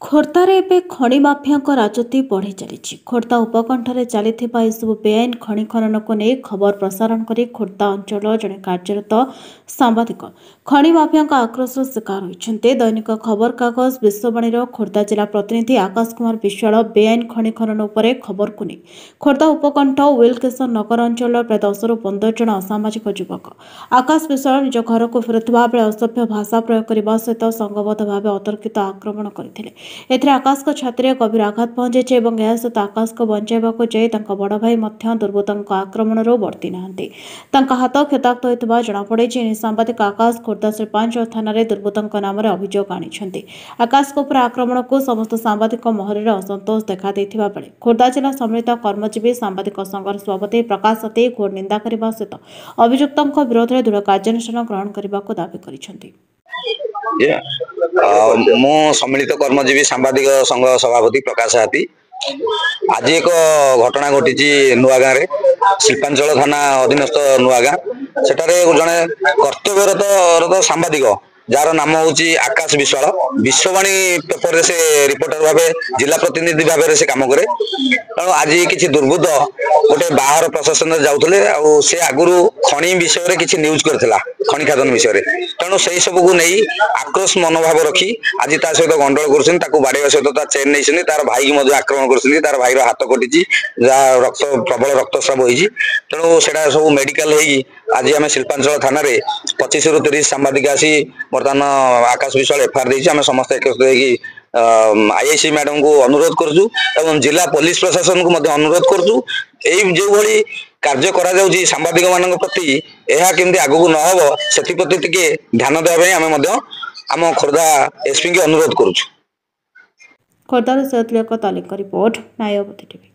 ଖୋର୍ଦ୍ଧାରେ ଏବେ ଖଣି ମାଫିଆଙ୍କ ରାଜତ୍ୱ ବଢ଼ି ଚାଲିଛି। ଖୋର୍ଦ୍ଧା ଉପକଣ୍ଠରେ ଚାଲିଥିବା ଏସବୁ ବେଆଇନ ଖଣି ଖନନକୁ ନେଇ ଖବର ପ୍ରସାରଣ କରି ଖୋର୍ଦ୍ଧା ଅଞ୍ଚଳର ଜଣେ କାର୍ଯ୍ୟରତ ସାମ୍ବାଦିକ ଖଣି ମାଫିଆଙ୍କ ଆକ୍ରୋଶର ଶିକାର ହୋଇଛନ୍ତି। ଦୈନିକ ଖବରକାଗଜ ବିଶ୍ୱବାଣୀର ଖୋର୍ଦ୍ଧା ଜିଲ୍ଲା ପ୍ରତିନିଧି ଆକାଶ କୁମାର ବିଶ୍ୱାଳ ବେଆଇନ ଖଣି ଖନନ ଉପରେ ଖବରକୁ ନେଇ ଖୋର୍ଦ୍ଧା ଉପକଣ୍ଠ ୱିଲକେଶନ ନଗର ଅଞ୍ଚଳର ପ୍ରାୟ 10ରୁ 15 ଜଣ ଅସାମାଜିକ ଯୁବକ ଆକାଶ ବିଶ୍ୱାଳ ନିଜ ଘରକୁ ଫେରୁଥିବା ବେଳେ ଅସଭ୍ୟ ଭାଷା ପ୍ରୟୋଗ କରିବା ସହିତ ସଂଘବଦ୍ଧ ଭାବେ ଅତର୍କିତ ଆକ୍ରମଣ କରିଥିଲେ। ଏଥିରେ ଆକାଶଙ୍କ ଛାତିରେ ଗଭୀର ଆଘାତ ପହଞ୍ଚିଛି ଏବଂ ଏହା ସହିତ ଆକାଶକୁ ବଞ୍ଚାଇବାକୁ ଯାଇ ତାଙ୍କ ବଡ଼ ଭାଇ ମଧ୍ୟ ଦୁର୍ବୃତ୍ତଙ୍କ ଆକ୍ରମଣରୁ ବର୍ତ୍ତି ନାହାନ୍ତି। ତାଙ୍କ ହାତ କ୍ଷତାକ୍ତ ହୋଇଥିବା ଜଣାପଡ଼ିଛି। ଏନେଇ ସାମ୍ବାଦିକ ଆକାଶ ଖୋର୍ଦ୍ଧା ଶିଳ୍ପାଞ୍ଚଳ ଥାନାରେ ଦୁର୍ବୃତ୍ତଙ୍କ ନାମରେ ଅଭିଯୋଗ ଆଣିଛନ୍ତି। ଆକାଶଙ୍କ ଉପରେ ଆକ୍ରମଣକୁ ସମସ୍ତ ସାମ୍ବାଦିକ ମହଲରେ ଅସନ୍ତୋଷ ଦେଖାଦେଇଥିବା ବେଳେ ଖୋର୍ଦ୍ଧା ଜିଲ୍ଲା ସମ୍ମିଳିତ କର୍ମଜୀବୀ ସାମ୍ବାଦିକ ସଂଘର ସଭାପତି ପ୍ରକାଶ ସତେଇ ଘୋର ନିନ୍ଦା କରିବା ସହିତ ଅଭିଯୁକ୍ତଙ୍କ ବିରୋଧରେ ଦୃଢ଼ କାର୍ଯ୍ୟାନୁଷ୍ଠାନ ଗ୍ରହଣ କରିବାକୁ ଦାବି କରିଛନ୍ତି। ମୁଁ ସମ୍ମିଳିତ କର୍ମଜୀବୀ ସାମ୍ବାଦିକ ସଂଘ ସଭାପତି ପ୍ରକାଶ ହାତୀ। ଆଜି ଏକ ଘଟଣା ଘଟିଛି ନୂଆ ଗାଁରେ, ଶିଳ୍ପାଞ୍ଚଳ ଥାନା ଅଧୀନସ୍ଥ ନୂଆ ଗାଁ। ସେଠାରେ ଜଣେ କର୍ତ୍ତବ୍ୟରତ ସାମ୍ବାଦିକ ଯାହାର ନାମ ହେଉଛି ଆକାଶ ବିଶ୍ୱାଳ, ବିଶ୍ୱବାଣୀ ପେପରରେ ସେ ରିପୋର୍ଟର ଭାବେ ଜିଲ୍ଲା ପ୍ରତିନିଧି ଭାବରେ ସେ କାମ କରେ। ତେଣୁ ଆଜି କିଛି ଦୁର୍ବୃତ୍ତ ଗୋଟେ ବାହାର ପ୍ରଶାସନରେ ଯାଉଥିଲେ, ଆଉ ସେ ଆଗରୁ ଖଣି ବିଷୟରେ କିଛି ନ୍ୟୁଜ କରିଥିଲା, ଖଣି ଖାଦନ ବିଷୟରେ। ତେଣୁ ସେଇ ସବୁକୁ ନେଇ ଆକ୍ରୋଶ ମନୋଭାବ ରଖି ଆଜି ତା ସହିତ ଗଣ୍ଡଗୋଳ କରୁଛନ୍ତି, ତାକୁ ବାଡେଇବା ସହିତ ତା ଚେନ୍ ନେଇଛନ୍ତି, ତାର ଭାଇକି ମଧ୍ୟ ଆକ୍ରମଣ କରୁଛନ୍ତି। ତାର ଭାଇର ହାତ କଟିଛି, ଯାହା ପ୍ରବଳ ରକ୍ତସ୍ରାବ ହେଇଛି। ତେଣୁ ସେଟା ସବୁ ମେଡିକାଲ ହେଇକି ଆଜି ଆମେ ଶିଳ୍ପାଞ୍ଚଳ ଥାନାରେ 25ରୁ 30 ସାମ୍ବାଦିକ ଆସି ବର୍ତ୍ତମାନ ଆକାଶ ବିଶ୍ୱାଳ ଏଫଆଇଆର ଦେଇଛି। ଆମେ ସମସ୍ତେ ଏକତ୍ରିତ ହେଇକି ଆଇଆଇସି ମ୍ୟାଡମଙ୍କୁ ଅନୁରୋଧ କରୁଛୁ ଏବଂ ଜିଲ୍ଲା ପୋଲିସ ପ୍ରଶାସନକୁ ମଧ୍ୟ ଅନୁରୋଧ କରୁଛୁ, ଏଇ ଯେଉଁଭଳି କାର୍ଯ୍ୟ କରାଯାଉଛି ସାମ୍ବାଦିକ ମାନଙ୍କ ପ୍ରତି, ଏହା କେମିତି ଆଗକୁ ନ ହେବ ସେଥିପ୍ରତି ଟିକେ ଧ୍ୟାନ ଦେବା ପାଇଁ ଆମେ ମଧ୍ୟ ଆମ ଖୋର୍ଦ୍ଧା ଏସପି ଙ୍କୁ ଅନୁରୋଧ କରୁଛୁ। ଖୋର୍ଦ୍ଧାରୁ ସୈୟଦ ଲିୟାକତ ଅଲିଙ୍କ ରିପୋର୍ଟ, ନ୍ୟାୟବତୀ ଟିଭି।